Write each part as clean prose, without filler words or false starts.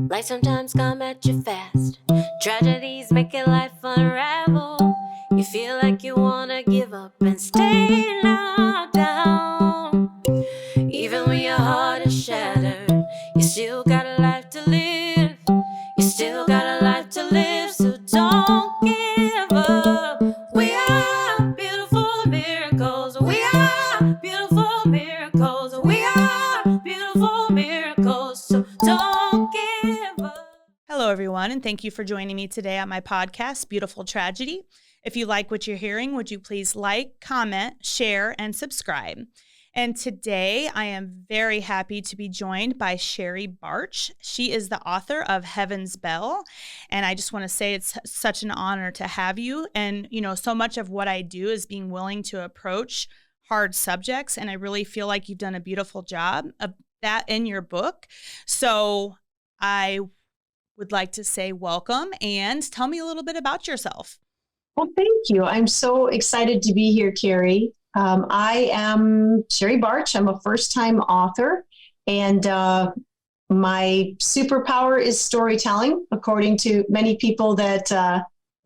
Life sometimes come at you fast. Tragedies make your life unravel. You feel like you wanna give up and stay knocked down. Even when your heart is shattered, you still got a life to live. You still got a life to live, so don't give up. We are beautiful miracles. We are beautiful miracles. We are beautiful miracles, so don't give up. Hello, everyone, and thank you for joining me today on my podcast, Beautiful Tragedy. If you like what you're hearing, would you please like, comment, share, and subscribe? And today I am very happy to be joined by Sherrie Barch. She is the author of Heaven's Bell. And I just want to say it's such an honor to have you. And, so much of what I do is being willing to approach hard subjects. And I really feel like you've done a beautiful job of that in your book. So I would like to say welcome and tell me a little bit about yourself. Well, thank you. I'm so excited to be here, Carrie. I am Sherrie Barch. I'm a first-time author, and my superpower is storytelling, according to many people that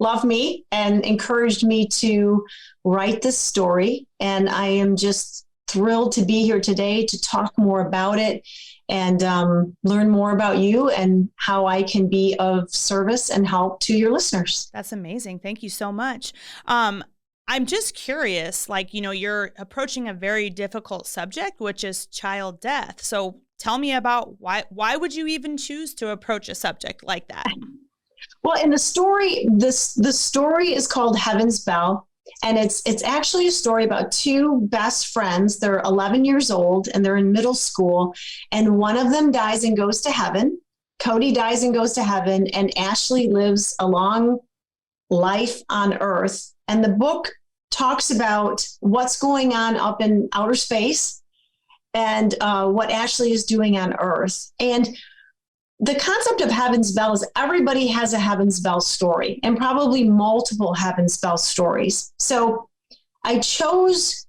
love me and encouraged me to write this story. And I am just thrilled to be here today to talk more about it and learn more about you and how I can be of service and help to your listeners. That's amazing. Thank you so much. I'm just curious, you're approaching a very difficult subject, which is child death. So tell me about why would you even choose to approach a subject like that? Well, in the story, the story is called Heaven's Bell. And it's actually a story about two best friends. They're 11 years old and they're in middle school. And one of them dies and goes to heaven. Cody dies and goes to heaven. And Ashley lives a long life on earth. And the book talks about what's going on up in outer space and what Ashley is doing on earth. And the concept of Heaven's Bell is everybody has a Heaven's Bell story and probably multiple Heaven's Bell stories. So I chose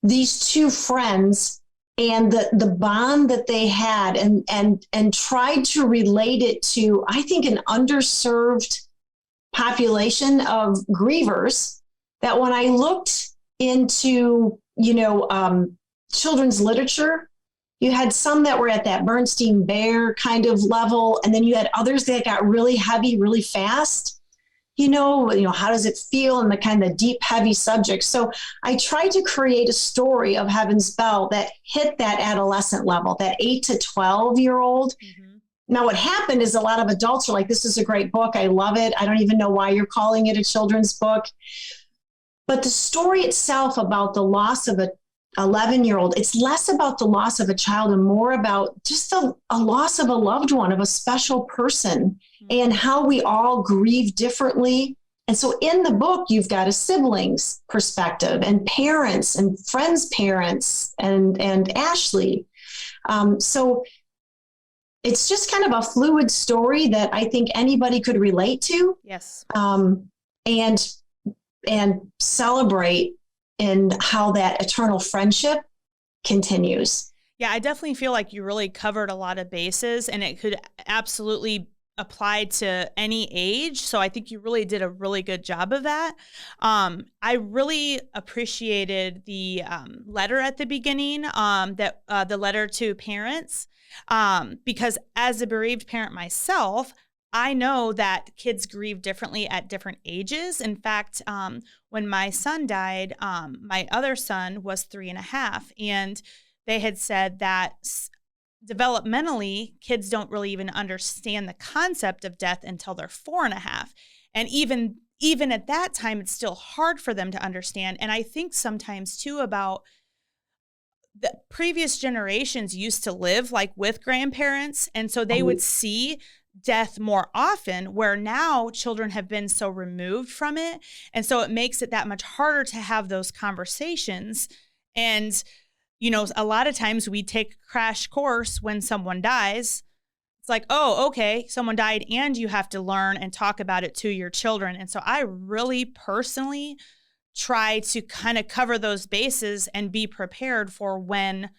these two friends and the bond that they had and tried to relate it to, I think, an underserved population of grievers that when I looked into, children's literature, you had some that were at that Bernstein Bear kind of level, and then you had others that got really heavy, really fast. How does it feel, and the kind of deep, heavy subjects. So I tried to create a story of Heaven's Bell that hit that adolescent level, that 8 to 12-year-old. Mm-hmm. Now, what happened is a lot of adults are like, this is a great book. I love it. I don't even know why you're calling it a children's book. But the story itself about the loss of a 11-year-old, it's less about the loss of a child and more about just a loss of a loved one, of a special person, and how we all grieve differently. And so in the book, you've got a sibling's perspective and parents and friends' parents and And so it's just kind of a fluid story that I think anybody could relate to. Yes. And celebrate in how that eternal friendship continues. Yeah, I definitely feel like you really covered a lot of bases, and it could absolutely apply to any age. So I think you really did a really good job of that. I really appreciated the letter at the beginning, the letter to parents, because as a bereaved parent myself, I know that kids grieve differently at different ages. In fact, when my son died, my other son was 3.5, and they had said that developmentally, kids don't really even understand the concept of death until they're 4.5. And even at that time, it's still hard for them to understand. And I think sometimes too about the previous generations used to live like with grandparents, and so they would see death more often, where now children have been so removed from it. And so it makes it that much harder to have those conversations. And, a lot of times we take a crash course when someone dies. It's like, oh, okay, someone died and you have to learn and talk about it to your children. And so I really personally try to kind of cover those bases and be prepared for when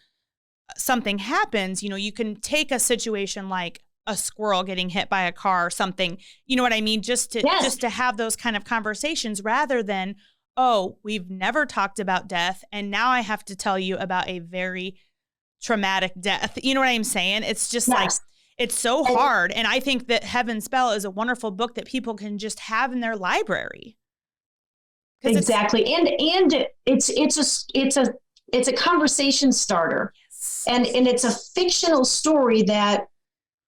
something happens. You can take a situation like a squirrel getting hit by a car or something. You know what I mean? Just to have those kind of conversations rather than, oh, we've never talked about death, and now I have to tell you about a very traumatic death. You know what I'm saying? It's just like, it's so hard. And I think that Heaven's Bell is a wonderful book that people can just have in their library. Exactly. And it's a conversation starter. Yes. And it's a fictional story that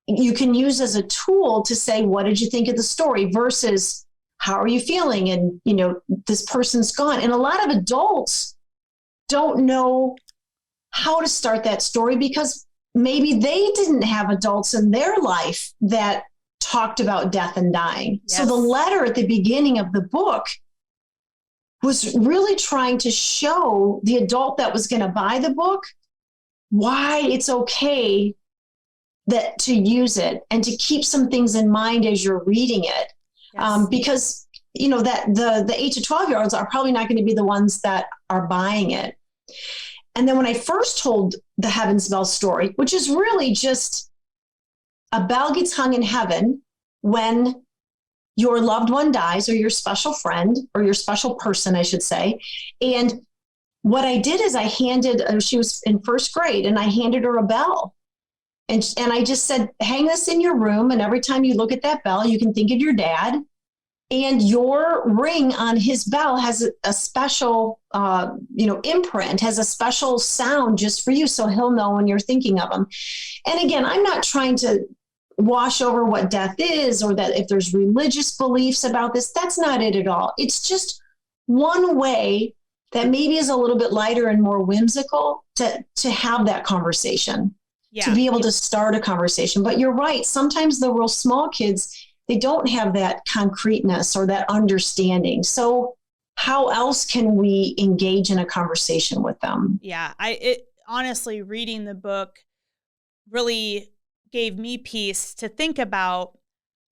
you can use as a tool to say, what did you think of the story versus how are you feeling? And, this person's gone. And a lot of adults don't know how to start that story because maybe they didn't have adults in their life that talked about death and dying. Yes. So the letter at the beginning of the book was really trying to show the adult that was going to buy the book why it's okay to use it and to keep some things in mind as you're reading it. Yes. Because that the 8 to 12-year-olds are probably not going to be the ones that are buying it. And then when I first told the Heaven's Bell story, which is really just a bell gets hung in heaven when your loved one dies, or your special friend, or your special person, I should say. And what I did is I handed, she was in first grade, and I handed her a bell. And I just said, hang this in your room. And every time you look at that bell, you can think of your dad. And your ring on his bell has a special, imprint, has a special sound just for you. So he'll know when you're thinking of him. And again, I'm not trying to wash over what death is or that if there's religious beliefs about this, that's not it at all. It's just one way that maybe is a little bit lighter and more whimsical to have that conversation, to be able to start a conversation. But you're right. Sometimes the real small kids, they don't have that concreteness or that understanding. So how else can we engage in a conversation with them? Yeah. Honestly, reading the book really gave me peace to think about,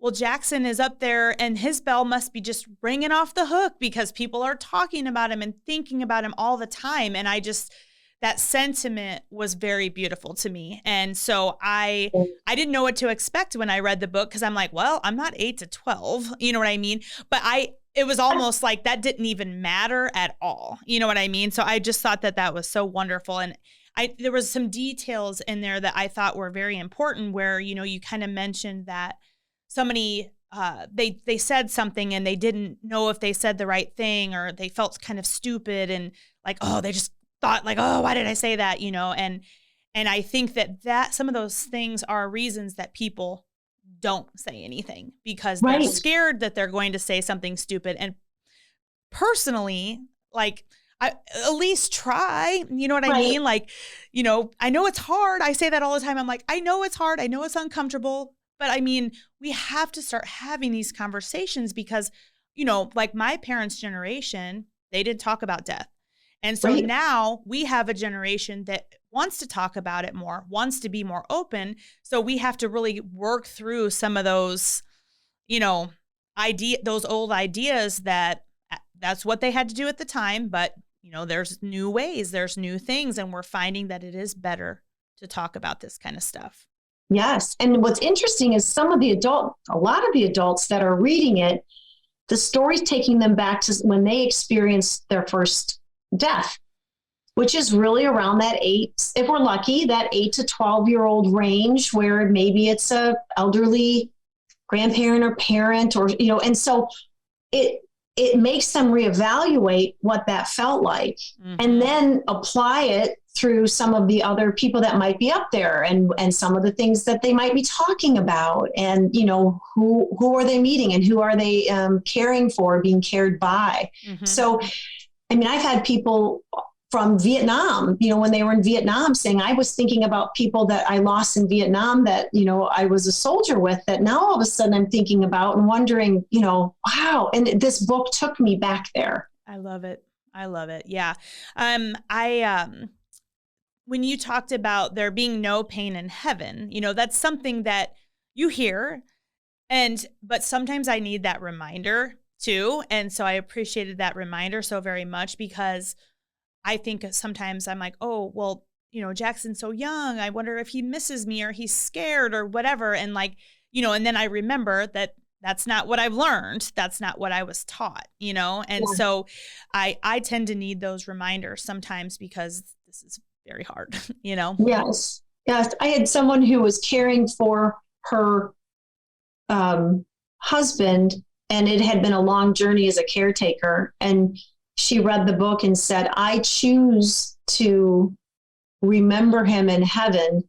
well, Jackson is up there and his bell must be just ringing off the hook because people are talking about him and thinking about him all the time. And that sentiment was very beautiful to me. And so I didn't know what to expect when I read the book because I'm like, well, I'm not 8 to 12. You know what I mean? But it was almost like that didn't even matter at all. You know what I mean? So I just thought that was so wonderful. And there was some details in there that I thought were very important where, you kind of mentioned that somebody, they said something and they didn't know if they said the right thing or they felt kind of stupid and like, oh, they just thought like, oh, why did I say that? And I think that some of those things are reasons that people don't say anything because they're scared that they're going to say something stupid. And personally, like, I at least try, you know what I mean? Like, I know it's hard. I say that all the time. I'm like, I know it's hard. I know it's uncomfortable, but I mean, we have to start having these conversations because, like my parents' generation, they didn't talk about death. And so now we have a generation that wants to talk about it more, wants to be more open. So we have to really work through some of those, those old ideas that's what they had to do at the time. But, there's new ways, there's new things, and we're finding that it is better to talk about this kind of stuff. Yes. And what's interesting is a lot of the adults that are reading it, the story's taking them back to when they experienced their first death, which is really around that 8, if we're lucky, that 8 to 12-year-old range where maybe it's a elderly grandparent or parent or, and so it makes them reevaluate what that felt like and then apply it through some of the other people that might be up there and some of the things that they might be talking about and, who are they meeting and who are they caring for, being cared by. So, I mean, I've had people from Vietnam, when they were in Vietnam saying, I was thinking about people that I lost in Vietnam that, I was a soldier with that now all of a sudden I'm thinking about and wondering, wow. And this book took me back there. I love it. Yeah. When you talked about there being no pain in heaven, that's something that you hear but sometimes I need that reminder too. And so I appreciated that reminder so very much because I think sometimes I'm like, oh, well, Jackson's so young. I wonder if he misses me or he's scared or whatever. And like, and then I remember that that's not what I've learned. That's not what I was taught, And Yeah. so I tend to need those reminders sometimes because this is very hard, Yes. Yes. I had someone who was caring for her husband, and it had been a long journey as a caretaker. And she read the book and said, I choose to remember him in heaven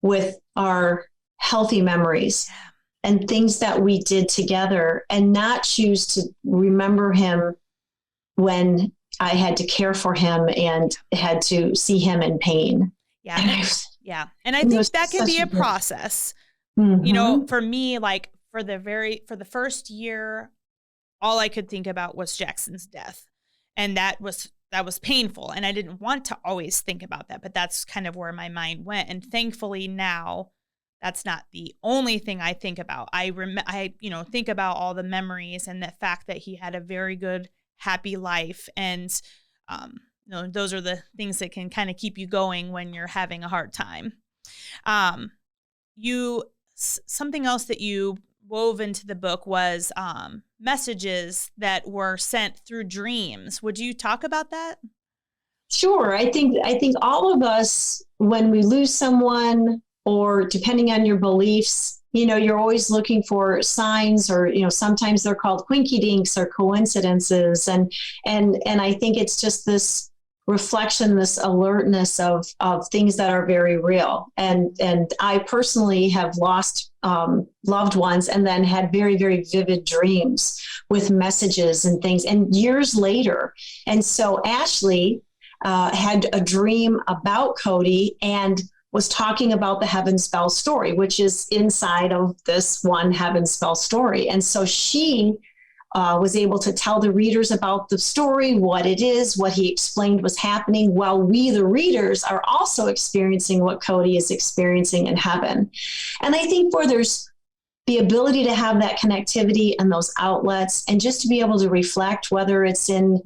with our healthy memories and things that we did together, and not choose to remember him when I had to care for him and had to see him in pain. Yeah. And I think that can be a process. Mm-hmm. For me, like for the first year, all I could think about was Jackson's death. And that was painful. And I didn't want to always think about that, but that's kind of where my mind went. And thankfully now that's not the only thing I think about. I think about all the memories and the fact that he had a very good, happy life. And, those are the things that can kind of keep you going when you're having a hard time. Something else that you wove into the book was messages that were sent through dreams. Would you talk about that? Sure. I think all of us, when we lose someone, or depending on your beliefs, you're always looking for signs, or sometimes they're called quinky dinks or coincidences, and I think it's just this reflection, this alertness of things that are very real. And I personally have lost loved ones and then had very, very vivid dreams with messages and things, and years later. And so Ashley had a dream about Cody and was talking about the Heaven Spell story, which is inside of this one Heaven Spell story. And so she was able to tell the readers about the story, what it is, what he explained was happening, while we, the readers, are also experiencing what Cody is experiencing in heaven. And I think where there's the ability to have that connectivity and those outlets, and just to be able to reflect, whether it's in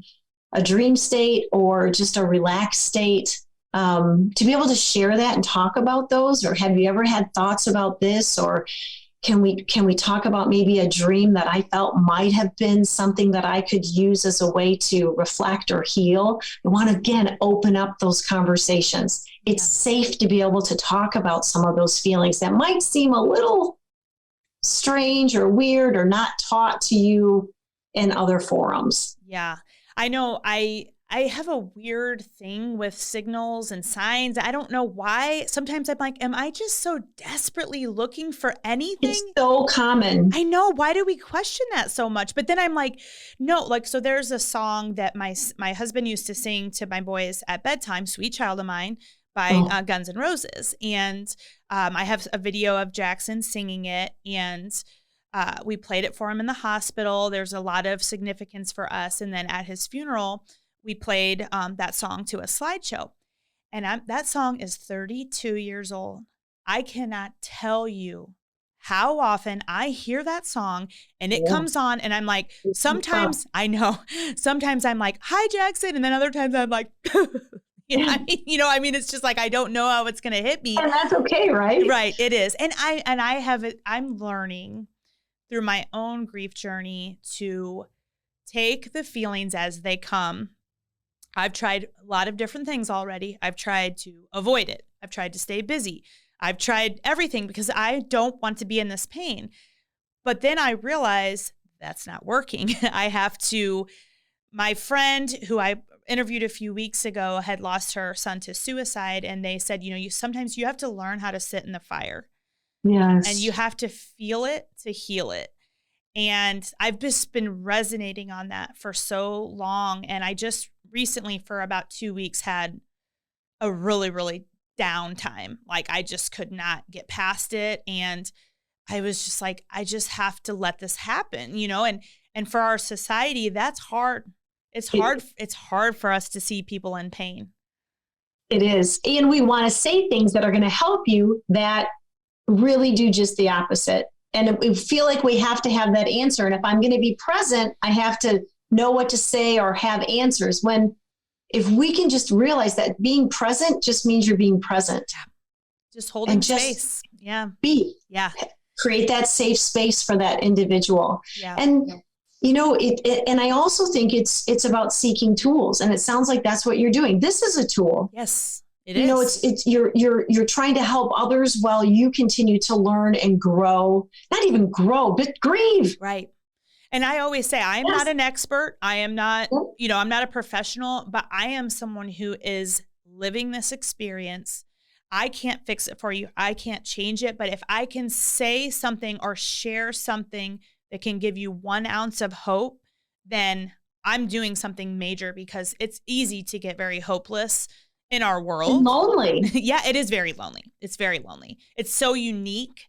a dream state or just a relaxed state, to be able to share that and talk about those. Or have you ever had thoughts about this? Or can we talk about maybe a dream that I felt might have been something that I could use as a way to reflect or heal? I want to, again, open up those conversations. It's safe to be able to talk about some of those feelings that might seem a little strange or weird or not taught to you in other forums. Yeah, I know. I have a weird thing with signals and signs. I don't know why. Sometimes I'm like, am I just so desperately looking for anything? It's so common. I know. Why do we question that so much? But then I'm like, no, like, so there's a song that my husband used to sing to my boys at bedtime, Sweet Child of Mine by Guns N' Roses. And I have a video of Jackson singing it, and we played it for him in the hospital. There's a lot of significance for us. And then at his funeral, we played that song to a slideshow. And that song is 32 years old. I cannot tell you how often I hear that song and it comes on, and I'm like, sometimes I'm like, hi, Jackson. And then other times I'm like, it's just like, I don't know how it's going to hit me. And that's okay, right? Right. It is. And I'm learning through my own grief journey to take the feelings as they come. I've tried a lot of different things already. I've tried to avoid it. I've tried to stay busy. I've tried everything because I don't want to be in this pain. But then I realize that's not working. My friend who I interviewed a few weeks ago had lost her son to suicide. And they said, sometimes you have to learn how to sit in the fire. Yes. And you have to feel it to heal it. And I've just been resonating on that for so long. And I just recently, for about 2 weeks, had a really, really down time. Like, I just could not get past it. And I was just like, I just have to let this happen, and for our society, that's hard. It's hard. It's hard for us to see people in pain. It is. And we want to say things that are going to help you that really do just the opposite. And we feel like we have to have that answer. And if I'm going to be present, I have to know what to say or have answers, when if we can just realize that being present just means you're being present. Just holding space. Yeah. Create that safe space for that individual. Yeah. And and I also think it's about seeking tools. And it sounds like that's what you're doing. This is a tool. Yes, it is. It's you're trying to help others while you continue to learn and grow, not even grow, but grieve. Right. And I always say, I am not an expert. I am not, I'm not a professional, but I am someone who is living this experience. I can't fix it for you. I can't change it. But if I can say something or share something that can give you 1 ounce of hope, then I'm doing something major, because it's easy to get very hopeless in our world. And lonely. Yeah, it is very lonely. It's very lonely. It's so unique.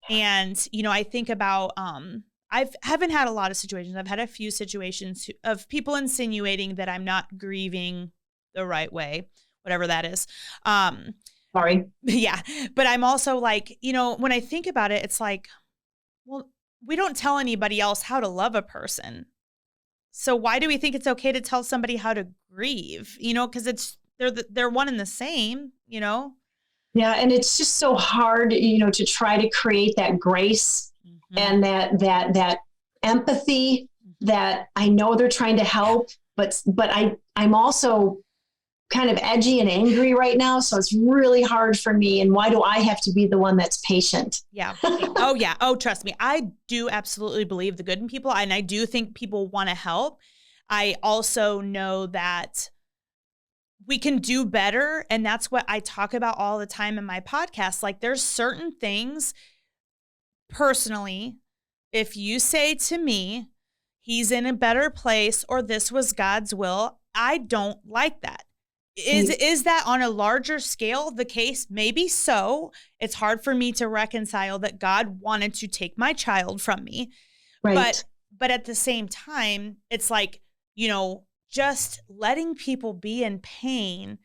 And, I think about, I haven't had a lot of situations. I've had a few situations of people insinuating that I'm not grieving the right way, whatever that is. Sorry. Yeah. But I'm also like, when I think about it, it's like, well, we don't tell anybody else how to love a person. So why do we think it's okay to tell somebody how to grieve? Because they're one and the same, Yeah. And it's just so hard, to try to create that grace and that empathy that I know they're trying to help, but I'm also kind of edgy and angry right now. So it's really hard for me. And why do I have to be the one that's patient? Yeah. Oh, yeah. Oh, trust me. I do absolutely believe the good in people. And I do think people want to help. I also know that we can do better. And that's what I talk about all the time in my podcast. Like, there's certain things personally, if you say to me, he's in a better place, or this was God's will, I don't like that. Is that on a larger scale the case? Maybe so. It's hard for me to reconcile that God wanted to take my child from me. Right. But at the same time, it's like, just letting people be in pain,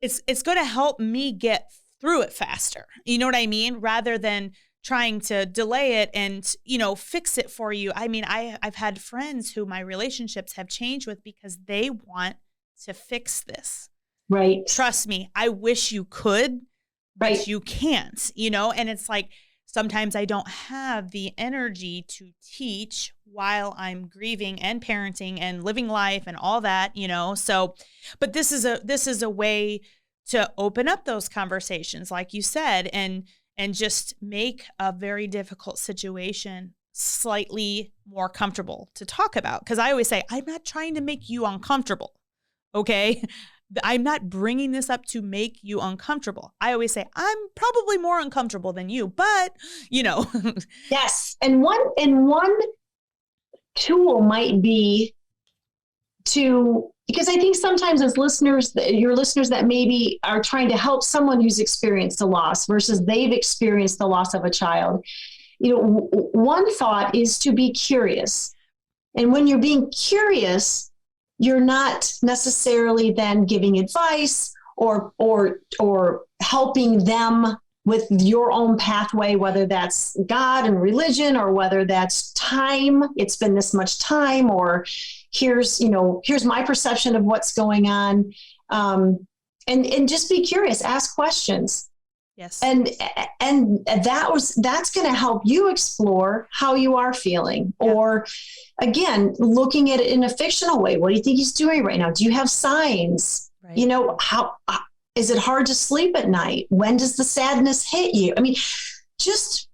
it's going to help me get through it faster. You know what I mean? Rather than trying to delay it and, fix it for you. I mean, I've had friends who my relationships have changed with because they want to fix this. Right. Trust me, I wish you could, but you can't, and it's like, sometimes I don't have the energy to teach while I'm grieving and parenting and living life and all that, so, but this is a way to open up those conversations, like you said, and just make a very difficult situation slightly more comfortable to talk about. Because I always say, I'm not trying to make you uncomfortable. Okay. I'm not bringing this up to make you uncomfortable. I always say, I'm probably more uncomfortable than you, but Yes. And one tool might be because I think sometimes as listeners, your listeners that maybe are trying to help someone who's experienced a loss versus they've experienced the loss of a child, one thought is to be curious. And when you're being curious, you're not necessarily then giving advice or helping them with your own pathway, whether that's God and religion or whether that's time. It's been this much time, or here's my perception of what's going on. And just be curious, ask questions. Yes. And that's going to help you explore how you are feeling. Yeah. Or again, looking at it in a fictional way. What do you think he's doing right now? Do you have signs? Right. How is it hard to sleep at night? When does the sadness hit you? I mean, just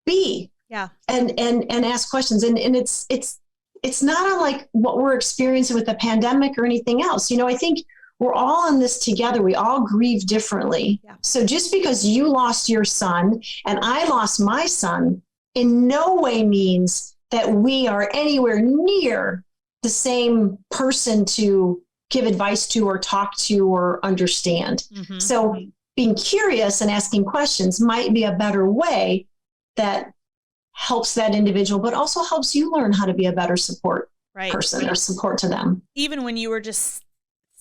be, and ask questions. And it's not unlike what we're experiencing with the pandemic or anything else. I think we're all in this together. We all grieve differently. Yeah. So just because you lost your son and I lost my son in no way means that we are anywhere near the same person to give advice to or talk to or understand. Mm-hmm. So being curious and asking questions might be a better way that helps that individual, but also helps you learn how to be a better support person or support to them. Even when you were just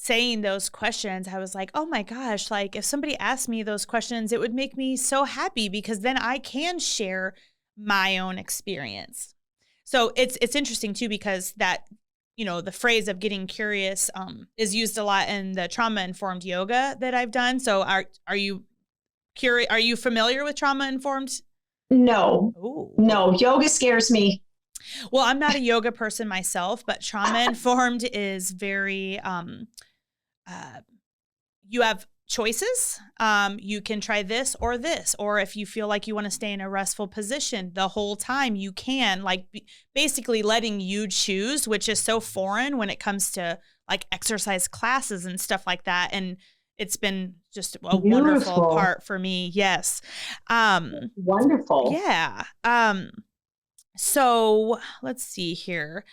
saying those questions, I was like, oh my gosh, like if somebody asked me those questions, it would make me so happy because then I can share my own experience. So it's interesting too, because that, the phrase of getting curious is used a lot in the trauma-informed yoga that I've done. So are you curious? Are you familiar with trauma-informed? No. Ooh. No, yoga scares me. Well, I'm not a yoga person myself, but trauma-informed is very, you have choices. You can try this, or if you feel like you want to stay in a restful position the whole time, you can, like basically letting you choose, which is so foreign when it comes to like exercise classes and stuff like that. And it's been just a wonderful part for me. Yes. Wonderful. Yeah. So let's see here.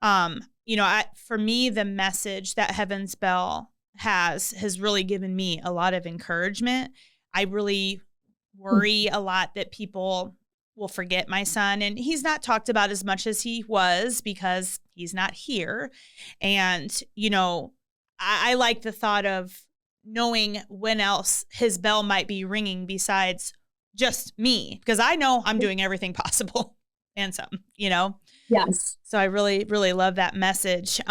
For me, the message that Heaven's Bell has really given me a lot of encouragement. I really worry a lot that people will forget my son, and he's not talked about as much as he was because he's not here. And, I like the thought of knowing when else his bell might be ringing besides just me, because I know I'm doing everything possible and some, Yes. So I really, really love that message.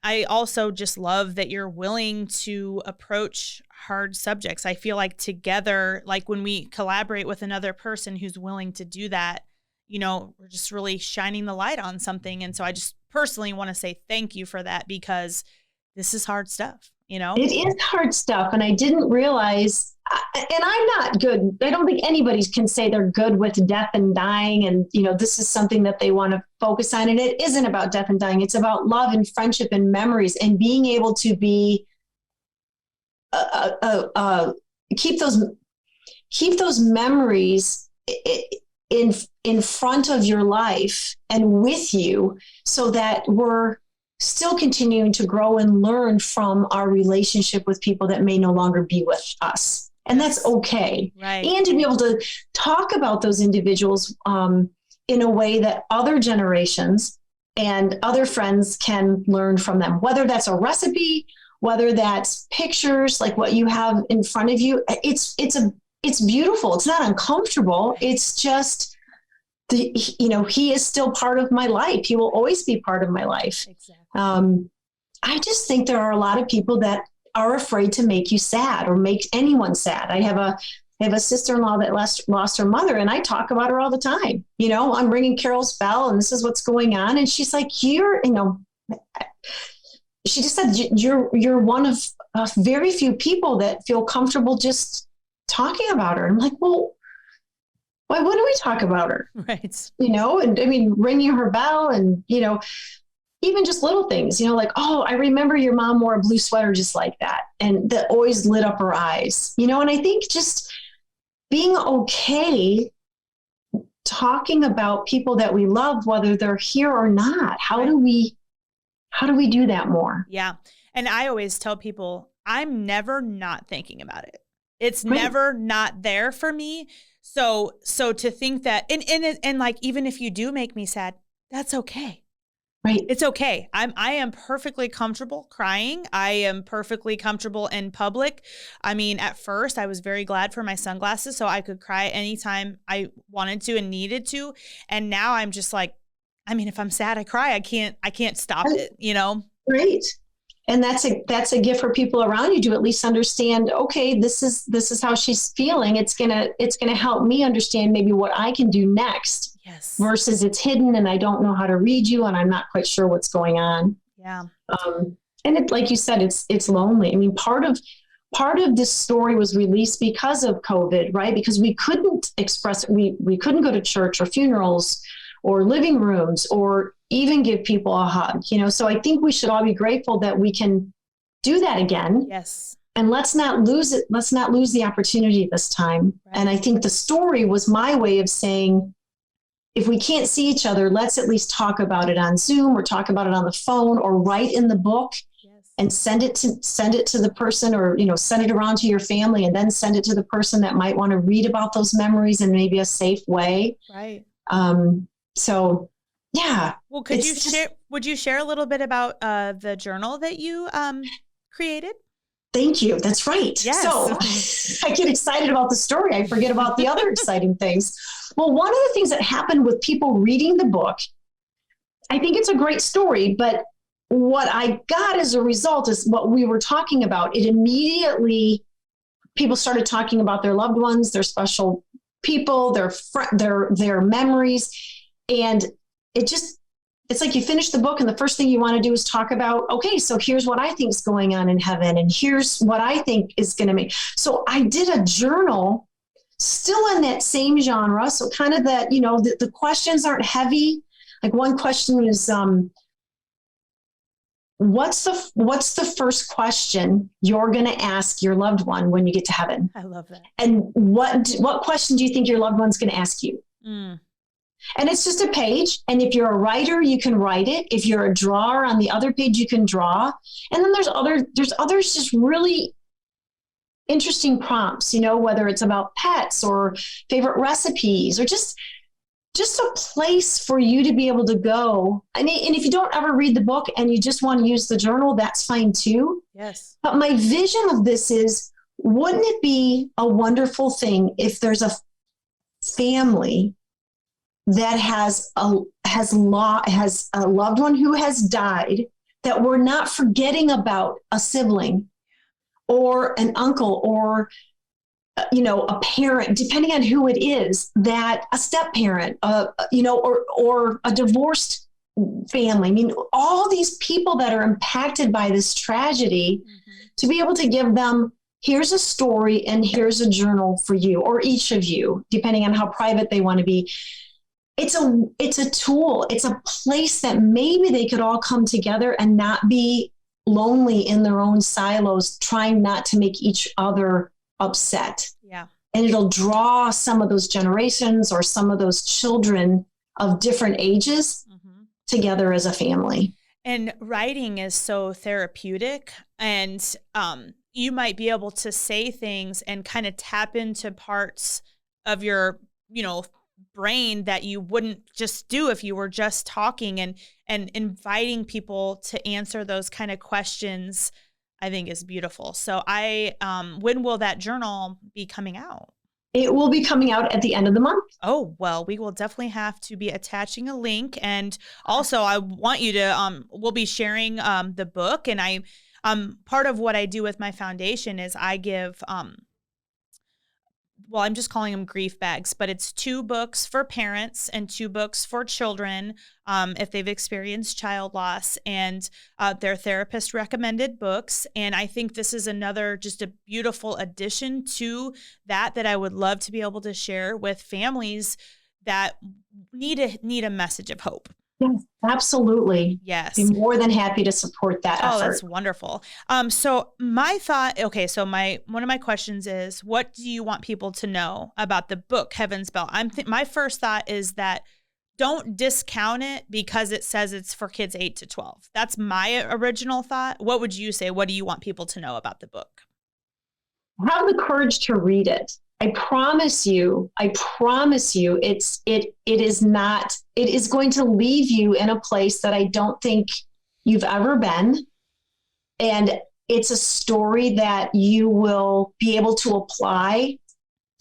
I also just love that you're willing to approach hard subjects. I feel like together, like when we collaborate with another person who's willing to do that, we're just really shining the light on something. And so I just personally want to say thank you for that, because this is hard stuff, It is hard stuff. And I didn't realize, and I'm not good. I don't think anybody can say they're good with death and dying. And, this is something that they want to focus on. And it isn't about death and dying. It's about love and friendship and memories, and being able to be, keep those memories in front of your life and with you, so that we're still continuing to grow and learn from our relationship with people that may no longer be with us. And that's okay. Right. And to be able to talk about those individuals in a way that other generations and other friends can learn from them, whether that's a recipe, whether that's pictures like what you have in front of you. It's beautiful. It's not uncomfortable. It's just, he is still part of my life. He will always be part of my life. Exactly. I just think there are a lot of people that are afraid to make you sad or make anyone sad. I have a sister-in-law that lost her mother, and I talk about her all the time. I'm ringing Carol's bell and this is what's going on. And she's like, she just said, you're one of very few people that feel comfortable just talking about her. I'm like, well, why wouldn't we talk about her? Right. And I mean, ringing her bell and, even just little things, like, oh, I remember your mom wore a blue sweater just like that. And that always lit up her eyes, and I think just being okay talking about people that we love, whether they're here or not. How do we do that more? Yeah. And I always tell people, I'm never not thinking about it. It's never not there for me. So to think that, and like, even if you do make me sad, that's okay. Right. It's okay. I am perfectly comfortable crying. I am perfectly comfortable in public. I mean, at first I was very glad for my sunglasses so I could cry anytime I wanted to and needed to. And now I'm just like, if I'm sad, I cry. I can't stop it, Great. And that's a gift for people around you to at least understand, okay, this is how she's feeling. It's gonna help me understand maybe what I can do next. Yes. Versus it's hidden and I don't know how to read you and I'm not quite sure what's going on. Yeah. And it, like you said, it's lonely. I mean, part of this story was released because of COVID, right? Because we couldn't express, we couldn't go to church or funerals or living rooms or even give people a hug, So I think we should all be grateful that we can do that again. Yes. And let's not lose it. Let's not lose the opportunity this time. Right. And I think the story was my way of saying, if we can't see each other, let's at least talk about it on Zoom or talk about it on the phone or write in the book. Yes. And send it to the person, or, send it around to your family and then send it to the person that might want to read about those memories in maybe a safe way. Right. So yeah. Well, would you share a little bit about the journal that you created? Thank you. That's right. Yes. So I get excited about the story. I forget about the other exciting things. Well, one of the things that happened with people reading the book, I think it's a great story, but what I got as a result is what we were talking about. It immediately, people started talking about their loved ones, their special people, their memories. And it's like you finish the book and the first thing you want to do is talk about, okay, so here's what I think is going on in heaven. And here's what I think is going to make. So I did a journal still in that same genre. So kind of that, the questions aren't heavy. Like one question is, what's the first question you're going to ask your loved one when you get to heaven? I love that. And what question do you think your loved one's going to ask you? Mm. And it's just a page. And if you're a writer, you can write it. If you're a drawer, on the other page, you can draw. And then there's others just really interesting prompts, whether it's about pets or favorite recipes or just a place for you to be able to go. And if you don't ever read the book and you just want to use the journal, that's fine too. Yes. But my vision of this is, wouldn't it be a wonderful thing if there's a family that has a loved one who has died, that we're not forgetting about a sibling or an uncle or a parent, depending on who it is, that a step parent, or a divorced family. I mean, all these people that are impacted by this tragedy, to be able to give them, here's a story and here's a journal for you, or each of you, depending on how private they want to be. It's a tool. It's a place that maybe they could all come together and not be lonely in their own silos, trying not to make each other upset. Yeah. And it'll draw some of those generations or some of those children of different ages together as a family. And writing is so therapeutic, and you might be able to say things and kind of tap into parts of your, brain that you wouldn't just do if you were just talking, and inviting people to answer those kind of questions, I think is beautiful. So when will that journal be coming out? It will be coming out at the end of the month. Oh, well, we will definitely have to be attaching a link. And also I want you to, we'll be sharing the book. And part of what I do with my foundation is I give, I'm just calling them grief bags, but it's 2 books for parents and 2 books for children if they've experienced child loss, and they're therapist recommended books. And I think this is just a beautiful addition to that I would love to be able to share with families that need a message of hope. Yes, absolutely. Yes. Be more than happy to support that effort. Oh, that's wonderful. So my thought, so one of my questions is, what do you want people to know about the book, Heaven's Bell? My first thought is that don't discount it because it says it's for kids 8 to 12. That's my original thought. What would you say? What do you want people to know about the book? Have the courage to read it. I promise you, it is going to leave you in a place that I don't think you've ever been. And it's a story that you will be able to apply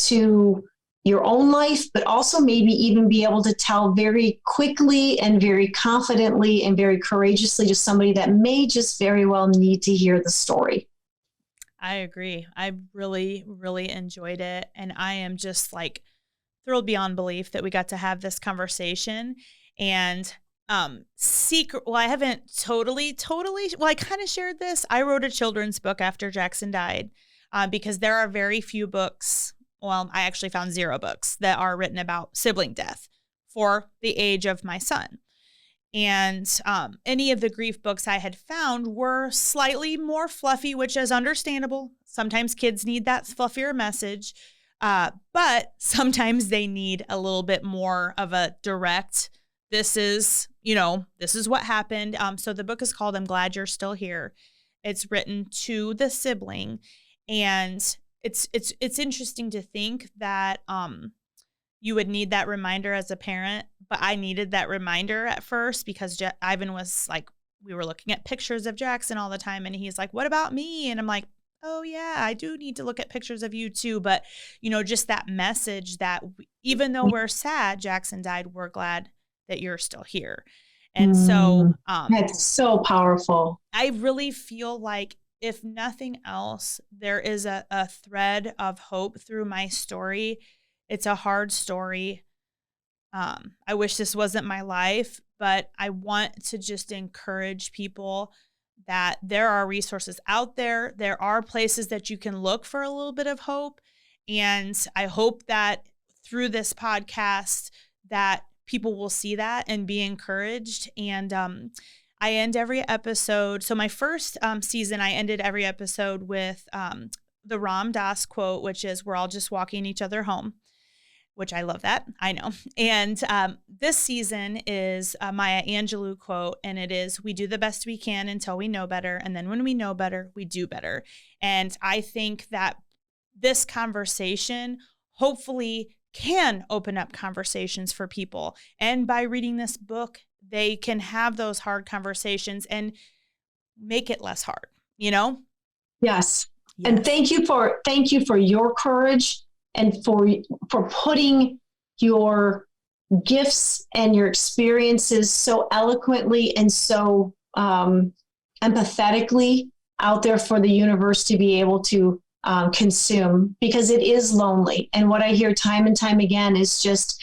to your own life, but also maybe even be able to tell very quickly and very confidently and very courageously to somebody that may just very well need to hear the story. I agree. I really, really enjoyed it. And I am just thrilled beyond belief that we got to have this conversation. And I haven't totally, I kind of shared this. I wrote a children's book after Jackson died because there are very few books. Well, I actually found 0 books that are written about sibling death for the age of my son. And any of the grief books I had found were slightly more fluffy, which is understandable. Sometimes kids need that fluffier message, but sometimes they need a little bit more of a direct, this is what happened. So the book is called I'm Glad You're Still Here. It's written to the sibling. And it's interesting to think that you would need that reminder as a parent, but I needed that reminder at first because Ivan was we were looking at pictures of Jackson all the time, and he's like, what about me? And I'm like, oh yeah, I do need to look at pictures of you too. But just that message that even though we're sad Jackson died, we're glad that you're still here. And so that's so powerful. I really feel like if nothing else, there is a thread of hope through my story. It's a hard story. I wish this wasn't my life, but I want to just encourage people that there are resources out there. There are places that you can look for a little bit of hope. And I hope that through this podcast that people will see that and be encouraged. And I end every episode. So my first season, I ended every episode with the Ram Dass quote, which is, "We're all just walking each other home," which I love that. I know. And this season is a Maya Angelou quote, and it is, "We do the best we can until we know better. And then when we know better, we do better." And I think that this conversation hopefully can open up conversations for people. And by reading this book, they can have those hard conversations and make it less hard, you know? Yes. And thank you for your courage and for putting your gifts and your experiences so eloquently and so empathetically out there for the universe to be able to consume, because it is lonely. And what I hear time and time again is just,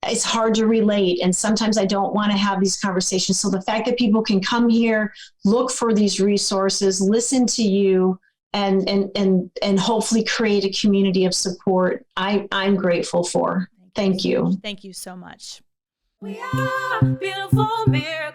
it's hard to relate. And sometimes I don't want to have these conversations. So the fact that people can come here, look for these resources, listen to you, and hopefully create a community of support, I'm grateful for. Thank you. Thank you so much. We are beautiful miracles.